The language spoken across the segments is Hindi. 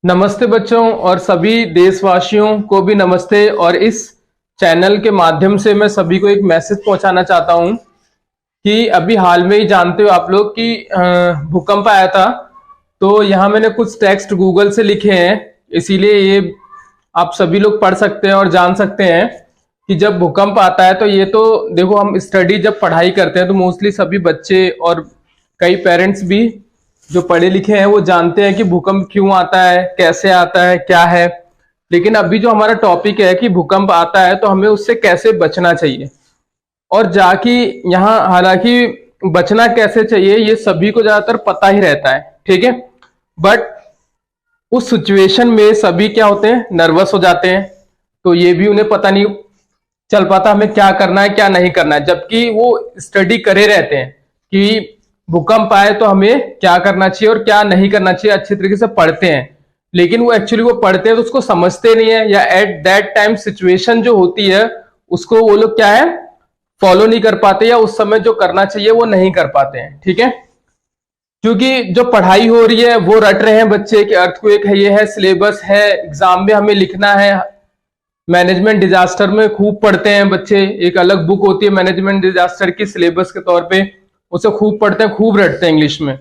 नमस्ते बच्चों और सभी देशवासियों को भी नमस्ते। और इस चैनल के माध्यम से मैं सभी को एक मैसेज पहुंचाना चाहता हूं कि अभी हाल में ही जानते हो आप लोग कि भूकंप आया था। तो यहाँ मैंने कुछ टेक्स्ट गूगल से लिखे हैं, इसीलिए ये आप सभी लोग पढ़ सकते हैं और जान सकते हैं कि जब भूकंप आता है तो ये तो देखो, हम स्टडी जब पढ़ाई करते हैं तो मोस्टली सभी बच्चे और कई पेरेंट्स भी जो पढ़े लिखे हैं वो जानते हैं कि भूकंप क्यों आता है, कैसे आता है, क्या है। लेकिन अभी जो हमारा टॉपिक है कि भूकंप आता है तो हमें उससे कैसे बचना चाहिए, और जाकि यहाँ हालांकि बचना कैसे चाहिए ये सभी को ज्यादातर पता ही रहता है, ठीक है। बट उस सिचुएशन में सभी क्या होते हैं, नर्वस हो जाते हैं। तो ये भी उन्हें पता नहीं चल पाता हमें क्या करना है क्या नहीं करना है, जबकि वो स्टडी करे रहते हैं कि भूकंप आए तो हमें क्या करना चाहिए और क्या नहीं करना चाहिए, अच्छी तरीके से पढ़ते हैं। लेकिन वो एक्चुअली वो पढ़ते हैं तो उसको समझते नहीं है, या एट दैट टाइम सिचुएशन जो होती है उसको वो लोग क्या है फॉलो नहीं कर पाते, या उस समय जो करना चाहिए वो नहीं कर पाते हैं, ठीक है। क्योंकि जो पढ़ाई हो रही है वो रट रहे हैं बच्चे कि अर्थक्वेक है, ये है, सिलेबस है, एग्जाम में हमें लिखना है। मैनेजमेंट डिजास्टर में खूब पढ़ते हैं बच्चे, एक अलग बुक होती है मैनेजमेंट डिजास्टर की सिलेबस के तौर पे, उसे खूब पढ़ते हैं, खूब रटते हैं इंग्लिश में,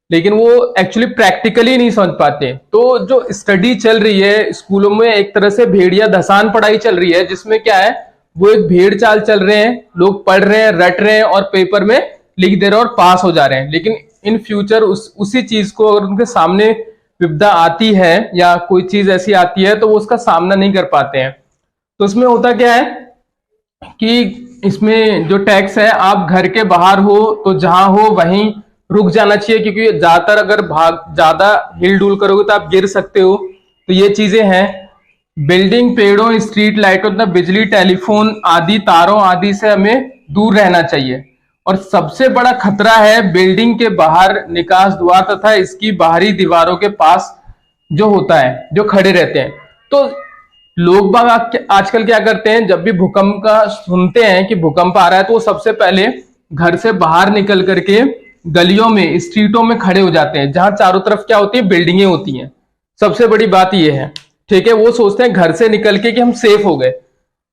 लेकिन वो एक्चुअली प्रैक्टिकली नहीं समझ पाते। तो जो स्टडी चल रही है स्कूलों में एक तरह से भेड़िया धसान पढ़ाई चल रही है, जिसमें क्या है वो एक भेड़ चाल चल रहे हैं, लोग पढ़ रहे हैं, रट रहे हैं और पेपर में लिख दे रहे हैं और पास हो जा रहे हैं। लेकिन इन फ्यूचर उसी चीज को अगर उनके सामने विपदा आती है या कोई चीज ऐसी आती है तो वो उसका सामना नहीं कर पाते हैं। तो इसमें होता क्या है कि इसमें जो टैक्स है, आप घर के बाहर हो तो जहां हो वहीं रुक जाना चाहिए, क्योंकि ज्यादातर अगर ज्यादा हिल डुल करोगे तो आप गिर सकते हो। तो ये चीजें हैं। बिल्डिंग, पेड़ों, स्ट्रीट लाइटों तथा बिजली, टेलीफोन आदि तारों आदि से हमें दूर रहना चाहिए। और सबसे बड़ा खतरा है बिल्डिंग के बाहर निकास द्वार तथा इसकी बाहरी दीवारों के पास जो होता है, जो खड़े रहते हैं। तो लोग बाग आजकल क्या करते हैं, जब भी भूकंप का सुनते हैं कि भूकंप आ रहा है तो वो सबसे पहले घर से बाहर निकल करके गलियों में, स्ट्रीटों में खड़े हो जाते हैं, जहां चारों तरफ क्या होती है, बिल्डिंगें होती हैं। सबसे बड़ी बात ये है, ठीक है। वो सोचते हैं घर से निकल के कि हम सेफ हो गए।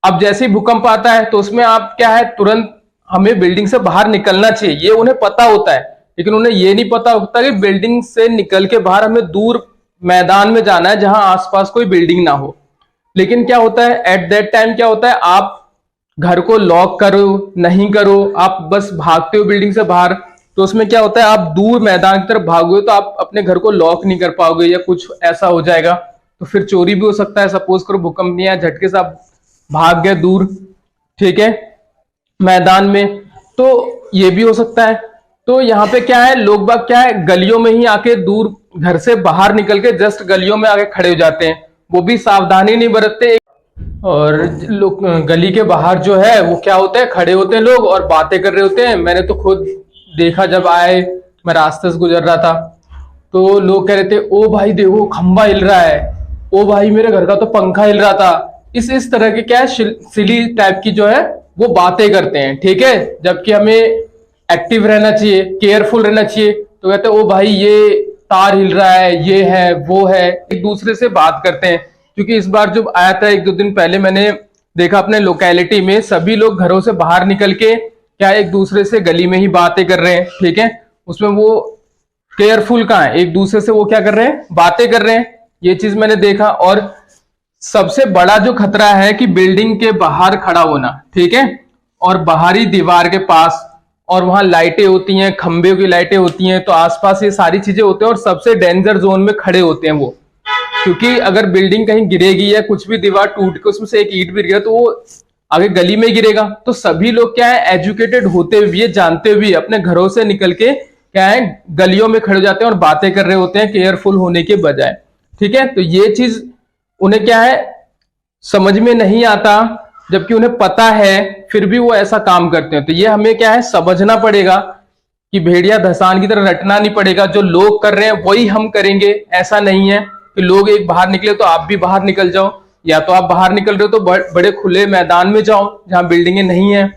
अब जैसे ही भूकंप आता है तो उसमें आप क्या है, तुरंत हमें बिल्डिंग से बाहर निकलना चाहिए, ये उन्हें पता होता है। लेकिन उन्हें ये नहीं पता होता कि बिल्डिंग से निकल के बाहर हमें दूर मैदान में जाना है जहां आसपास कोई बिल्डिंग ना हो। लेकिन क्या होता है, एट दैट टाइम क्या होता है, आप घर को लॉक करो नहीं करो, आप बस भागते हो बिल्डिंग से बाहर, तो उसमें क्या होता है, आप दूर मैदान की तरफ भागोगे तो आप अपने घर को लॉक नहीं कर पाओगे या कुछ ऐसा हो जाएगा। तो फिर चोरी भी हो सकता है। सपोज करो भूकंप नहीं आया, झटके से आप भाग गए दूर, ठीक है, मैदान में, तो ये भी हो सकता है। तो यहाँ पे क्या है, लोग बाग क्या है गलियों में ही आके, दूर घर से बाहर निकल के जस्ट गलियों में आके खड़े हो जाते हैं, वो भी सावधानी नहीं बरतते। और लोग गली के बाहर जो है वो क्या होते हैं, खड़े होते हैं लोग और बातें कर रहे होते हैं। मैंने तो खुद देखा, जब आए मैं रास्ते से गुजर रहा था तो लोग कह रहे थे, ओ भाई देखो खंबा हिल रहा है, ओ भाई मेरे घर का तो पंखा हिल रहा था। इस तरह के क्या है, सिली टाइप की जो है वो बातें करते हैं, ठीक है। जबकि हमें एक्टिव रहना चाहिए, केयरफुल रहना चाहिए। तो कहते हैं, ओ भाई ये तार हिल रहा है, ये है वो है, एक दूसरे से बात करते हैं। क्योंकि इस बार जब आया था 1-2 दिन पहले, मैंने देखा अपने लोकेलिटी में सभी लोग घरों से बाहर निकल के क्या एक दूसरे से गली में ही बातें कर रहे हैं, ठीक है। उसमें वो केयरफुल कहाँ है, एक दूसरे से वो क्या कर रहे हैं, बातें कर रहे हैं। ये चीज मैंने देखा। और सबसे बड़ा जो खतरा है कि बिल्डिंग के बाहर खड़ा होना, ठीक है, और बाहरी दीवार के पास, और वहां लाइटें होती हैं, खंबे की लाइटें होती हैं, तो आसपास ये सारी चीजें होती हैं। और सबसे डेंजर जोन में खड़े होते हैं वो, क्योंकि अगर बिल्डिंग कहीं गिरेगी या कुछ भी दीवार टूट के उसमें से एक ईंट भी गिरा तो वो आगे गली में गिरेगा। तो सभी लोग क्या है, एजुकेटेड होते हुए, जानते हुए अपने घरों से निकल के क्या है गलियों में खड़े हो जाते हैं और बातें कर रहे होते हैं, केयरफुल होने के बजाय, ठीक है। तो ये चीज उन्हें क्या है समझ में नहीं आता, जबकि उन्हें पता है, फिर भी वो ऐसा काम करते हैं। तो ये हमें क्या है समझना पड़ेगा कि भेड़िया धसान की तरह रटना नहीं पड़ेगा। जो लोग कर रहे हैं वही हम करेंगे, ऐसा नहीं है कि लोग एक बाहर निकले तो आप भी बाहर निकल जाओ, या तो आप बाहर निकल रहे हो तो बड़े खुले मैदान में जाओ जहां बिल्डिंगें नहीं है।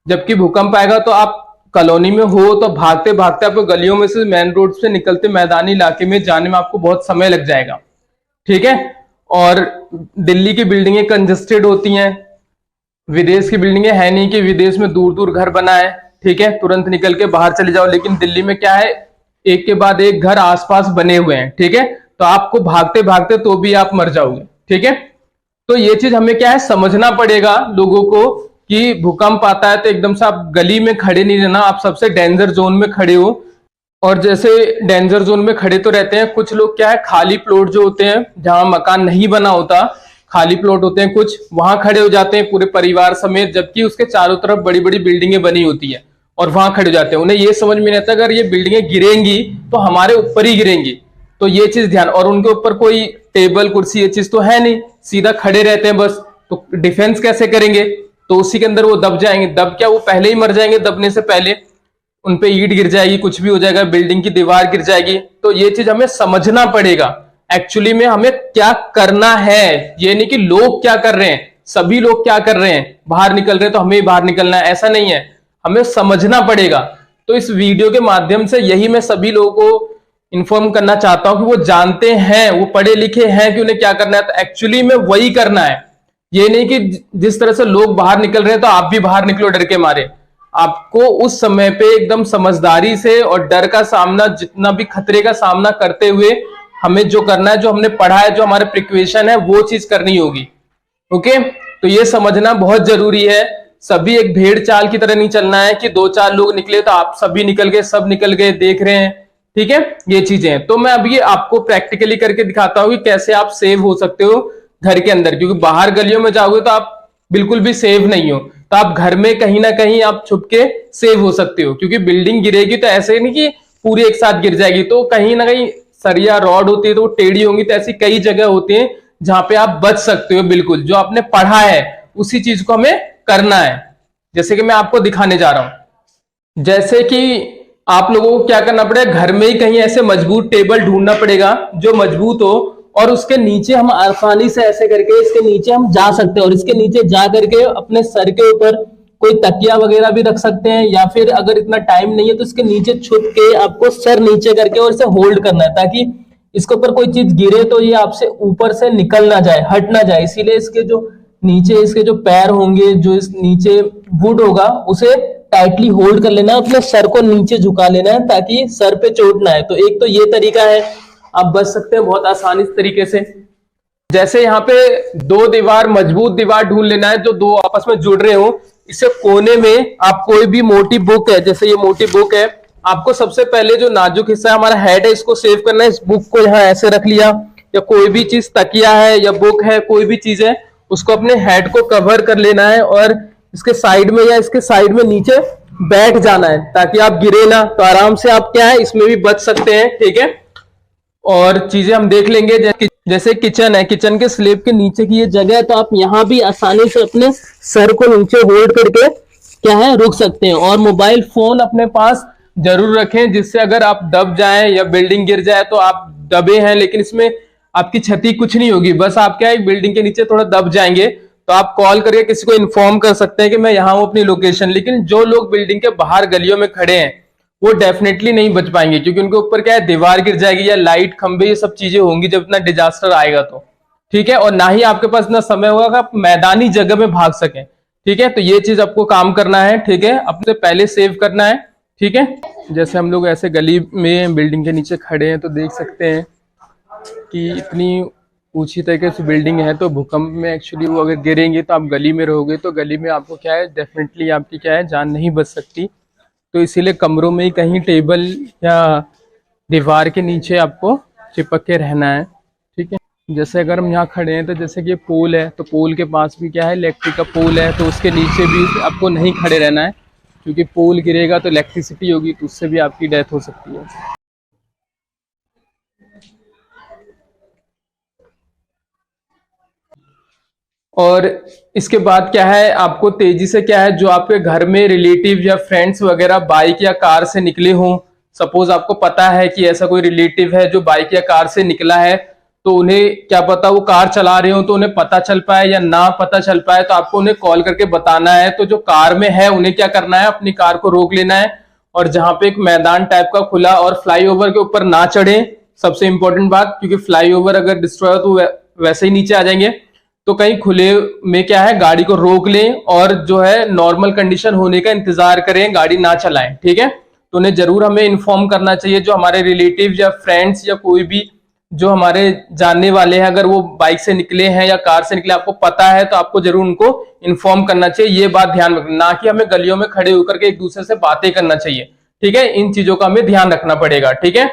जबकि भूकंप आएगा तो आप कॉलोनी में हो तो भागते भागते आपको गलियों में से, मेन रोड से निकलते मैदानी इलाके में जाने में आपको बहुत समय लग जाएगा, ठीक है। और दिल्ली की बिल्डिंगें कंजेस्टेड होती हैं, विदेश की बिल्डिंगें है नहीं कि विदेश में दूर दूर घर बना है, ठीक है, तुरंत निकल के बाहर चले जाओ। लेकिन दिल्ली में क्या है, एक के बाद एक घर आसपास बने हुए हैं, ठीक है। तो आपको भागते भागते तो भी आप मर जाओगे, ठीक है। तो ये चीज हमें क्या है समझना पड़ेगा लोगों को कि भूकंप आता है तो एकदम से आप गली में खड़े नहीं रहना, आप सबसे डेंजर जोन में खड़े हो। और जैसे डेंजर जोन में खड़े तो रहते हैं, कुछ लोग क्या है खाली प्लॉट जो होते हैं जहां मकान नहीं बना होता, खाली प्लॉट होते हैं कुछ, वहां खड़े हो जाते हैं पूरे परिवार समेत, जबकि उसके चारों तरफ बड़ी बड़ी बिल्डिंगें बनी होती है और वहां खड़े हो जाते हैं। उन्हें ये समझ में नहीं आता अगर ये बिल्डिंगें गिरेंगी तो हमारे ऊपर ही गिरेंगी, तो ये चीज ध्यान। और उनके ऊपर कोई टेबल कुर्सी ये चीज तो है नहीं, सीधा खड़े रहते हैं बस, तो डिफेंस कैसे करेंगे, तो उसी के अंदर वो दब जाएंगे। दब क्या, वो पहले ही मर जाएंगे, दबने से पहले उनपे ईंट गिर जाएगी, कुछ भी हो जाएगा, बिल्डिंग की दीवार गिर जाएगी। तो ये चीज हमें समझना पड़ेगा एक्चुअली में हमें क्या करना है। ये नहीं कि लोग क्या कर रहे हैं, सभी लोग क्या कर रहे हैं, बाहर निकल रहे हैं तो हमें ही बाहर निकलना है, ऐसा नहीं है, हमें समझना पड़ेगा। तो इस वीडियो के माध्यम से यही मैं सभी लोगों को इन्फॉर्म करना चाहता हूं कि वो जानते हैं, वो पढ़े लिखे हैं कि उन्हें क्या करना है, तो एक्चुअली में वही करना है। ये नहीं कि जिस तरह से लोग बाहर निकल रहे हैं तो आप भी बाहर निकलो डर के मारे। आपको उस समय पे एकदम समझदारी से और डर का सामना, जितना भी खतरे का सामना करते हुए हमें जो करना है, जो हमने पढ़ा है, जो हमारे प्रिकॉशन है, वो चीज करनी होगी। ओके, तो ये समझना बहुत जरूरी है। सभी एक भेड़ चाल की तरह नहीं चलना है कि दो चार लोग निकले तो आप सभी निकल गए, सब निकल गए, देख रहे हैं, ठीक है, ये चीजें। तो मैं अभी आपको प्रैक्टिकली करके दिखाता हूं कि कैसे आप सेव हो सकते हो घर के अंदर, क्योंकि बाहर गलियों में जाओगे तो आप बिल्कुल भी सेव नहीं हो। तो आप घर में कहीं ना कहीं आप छुप के सेव हो सकते हो, क्योंकि बिल्डिंग गिरेगी तो ऐसे नहीं कि पूरी एक साथ गिर जाएगी, तो कहीं ना कहीं सरिया रॉड होती है तो वो टेढ़ी होंगी, तो ऐसी कई जगह होती है जहां पे आप बच सकते हो। बिल्कुल जो आपने पढ़ा है उसी चीज को हमें करना है, जैसे कि मैं आपको दिखाने जा रहा हूं। जैसे कि आप लोगों को क्या करना पड़ेगा, घर में ही कहीं ऐसे मजबूत टेबल ढूंढना पड़ेगा जो मजबूत हो, और उसके नीचे हम आसानी से ऐसे करके इसके नीचे हम जा सकते हैं, और इसके नीचे जा करके अपने सर के ऊपर कोई तकिया वगैरह भी रख सकते हैं, या फिर अगर इतना टाइम नहीं है तो इसके नीचे छुप के आपको सर नीचे करके और इसे होल्ड करना है, ताकि इसके ऊपर कोई चीज गिरे तो ये आपसे ऊपर से निकल ना जाए, हट ना जाए। इसीलिए इसके जो नीचे इसके जो पैर होंगे, जो इस नीचे वुड होगा, उसे टाइटली होल्ड कर लेना है, अपने सर को नीचे झुका लेना है ताकि सर पे चोट ना आए। तो एक तो ये तरीका है, आप बच सकते हैं बहुत आसानी तरीके से। जैसे यहाँ पे दो दीवार, मजबूत दीवार ढूंढ लेना है जो दो आपस में जुड़ रहे हो। इसे कोने में आप कोई भी मोटी बुक है, जैसे ये मोटी बुक है, आपको सबसे पहले जो नाजुक हिस्सा हमारा हेड है इसको सेव करना है। इस बुक को यहाँ ऐसे रख लिया, या कोई भी चीज तकिया है या बुक है, कोई भी चीज है, उसको अपने हेड को कवर कर लेना है और इसके साइड में या इसके साइड में नीचे बैठ जाना है ताकि आप गिरे ना। तो आराम से आप क्या है इसमें भी बच सकते हैं, ठीक है। और चीजें हम देख लेंगे, जैसे किचन है, किचन के स्लैब के नीचे की ये जगह है, तो आप यहाँ भी आसानी से अपने सर को नीचे होल्ड करके क्या है रुक सकते हैं। और मोबाइल फोन अपने पास जरूर रखें, जिससे अगर आप दब जाएं या बिल्डिंग गिर जाए तो आप दबे हैं, लेकिन इसमें आपकी क्षति कुछ नहीं होगी, बस आप क्या है बिल्डिंग के नीचे थोड़ा दब जाएंगे तो आप कॉल करके किसी को इन्फॉर्म कर सकते हैं कि मैं यहाँ हूं अपनी लोकेशन। लेकिन जो लोग बिल्डिंग के बाहर गलियों में खड़े हैं वो डेफिनेटली नहीं बच पाएंगे, क्योंकि उनके ऊपर क्या है दीवार गिर जाएगी या लाइट खंबे, ये सब चीजें होंगी जब इतना डिजास्टर आएगा तो, ठीक है। और ना ही आपके पास इतना समय होगा कि आप मैदानी जगह में भाग सकें, ठीक है। तो ये चीज आपको काम करना है, ठीक है, अपने पहले सेव करना है, ठीक है। जैसे हम लोग ऐसे गली में बिल्डिंग के नीचे खड़े हैं तो देख सकते हैं कि इतनी ऊंची तरीके से बिल्डिंग है, तो भूकंप में एक्चुअली वो अगर गिरेंगे तो आप गली में रहोगे, तो गली में आपको क्या है डेफिनेटली आपकी क्या है जान नहीं बच सकती। तो इसीलिए कमरों में ही कहीं टेबल या दीवार के नीचे आपको चिपक के रहना है, ठीक है। जैसे अगर हम यहाँ खड़े हैं तो जैसे कि पोल है, तो पोल के पास भी क्या है इलेक्ट्रिक का पोल है, तो उसके नीचे भी आपको नहीं खड़े रहना है, क्योंकि पोल गिरेगा तो इलेक्ट्रिसिटी होगी तो उससे भी आपकी डेथ हो सकती है। और इसके बाद क्या है आपको तेजी से क्या है जो आपके घर में रिलेटिव या फ्रेंड्स वगैरह बाइक या कार से निकले हों, सपोज आपको पता है कि ऐसा कोई रिलेटिव है जो बाइक या कार से निकला है, तो उन्हें क्या पता वो कार चला रहे हो तो उन्हें पता चल पाए या ना पता चल पाए, तो आपको उन्हें कॉल करके बताना है। तो जो कार में है उन्हें क्या करना है, अपनी कार को रोक लेना है और जहां पे एक मैदान टाइप का खुला और फ्लाईओवर के ऊपर ना चढ़े, सबसे इंपॉर्टेंट बात, क्योंकि फ्लाईओवर अगर डिस्ट्रॉय हो तो वैसे ही नीचे आ जाएंगे। तो कहीं खुले में क्या है, गाड़ी को रोक लें और जो है नॉर्मल कंडीशन होने का इंतजार करें, गाड़ी ना चलाएं। ठीक है, तो उन्हें जरूर हमें इन्फॉर्म करना चाहिए, जो हमारे रिलेटिव या फ्रेंड्स या कोई भी जो हमारे जानने वाले हैं, अगर वो बाइक से निकले हैं या कार से निकले, आपको पता है तो आपको जरूर उनको इन्फॉर्म करना चाहिए। ये बात ध्यान रखना, ना कि हमें गलियों में खड़े होकर के एक दूसरे से बातें करना चाहिए। ठीक है, इन चीजों का हमें ध्यान रखना पड़ेगा। ठीक है,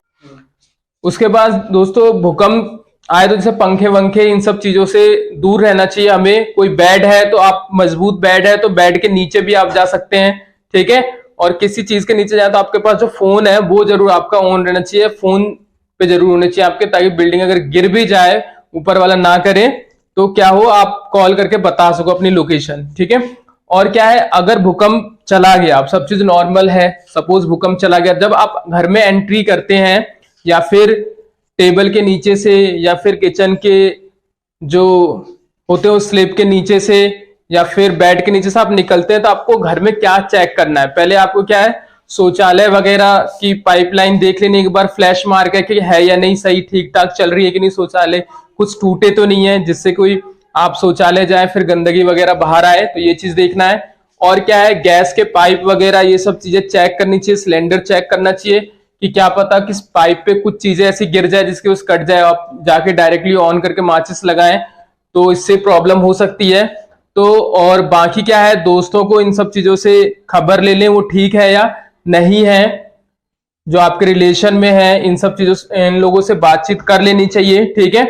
उसके बाद दोस्तों भूकंप आए तो जैसे पंखे वंखे इन सब चीजों से दूर रहना चाहिए हमें। कोई बेड है तो आप, मजबूत बेड है तो बेड के नीचे भी आप जा सकते हैं। ठीक है, और किसी चीज के नीचे जाए तो आपके पास जो फोन है वो जरूर आपका ऑन रहना चाहिए, फोन पे जरूर होने चाहिए आपके, ताकि बिल्डिंग अगर गिर भी जाए, ऊपर वाला ना करे तो क्या हो, आप कॉल करके बता सको अपनी लोकेशन। ठीक है, और क्या है, अगर भूकंप चला गया, अब सब चीज नॉर्मल है, सपोज भूकंप चला गया, जब आप घर में एंट्री करते हैं या फिर टेबल के नीचे से या फिर किचन के जो होते हैं उस स्लैब के नीचे से या फिर बेड के नीचे से आप निकलते हैं, तो आपको घर में क्या चेक करना है, पहले आपको क्या है, शौचालय वगैरह की पाइपलाइन देख लेनी एक बार, फ्लैश मार के कि है या नहीं सही, ठीक ठाक चल रही है कि नहीं, शौचालय कुछ टूटे तो नहीं है जिससे कोई आप शौचालय जाए फिर गंदगी वगैरह बाहर आए, तो ये चीज देखना है। और क्या है, गैस के पाइप वगैरह ये सब चीजें चेक करनी चाहिए, सिलेंडर चेक करना चाहिए कि क्या पता किस पाइप पे कुछ चीजें ऐसी गिर जाए जिसके उस कट जाए, आप जाके डायरेक्टली ऑन करके माचिस लगाएं तो इससे प्रॉब्लम हो सकती है। तो और बाकी क्या है, दोस्तों को इन सब चीजों से खबर ले लें वो ठीक है या नहीं है, जो आपके रिलेशन में है, इन सब चीजों से, इन लोगों से बातचीत कर लेनी चाहिए। ठीक है,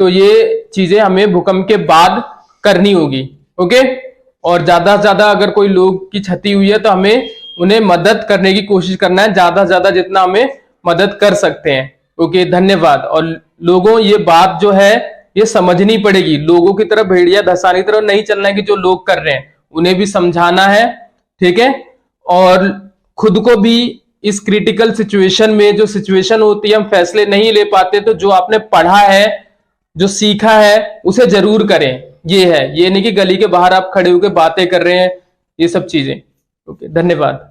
तो ये चीजें हमें भूकंप के बाद करनी होगी। ओके, और ज्यादा से ज्यादा अगर कोई लोग की क्षति हुई है तो हमें उन्हें मदद करने की कोशिश करना है, ज्यादा से ज्यादा जितना हमें मदद कर सकते हैं। ओके, धन्यवाद। और लोगों ये बात जो है ये समझनी पड़ेगी, लोगों की तरफ भेड़िया धसाने की तरफ नहीं चलना है कि जो लोग कर रहे हैं उन्हें भी समझाना है। ठीक है, और खुद को भी इस क्रिटिकल सिचुएशन में, जो सिचुएशन होती है हम फैसले नहीं ले पाते, तो जो आपने पढ़ा है, जो सीखा है उसे जरूर करें। ये है, ये नहीं कि गली के बाहर आप खड़े होकर बातें कर रहे हैं, ये सब चीजें। ओके, धन्यवाद।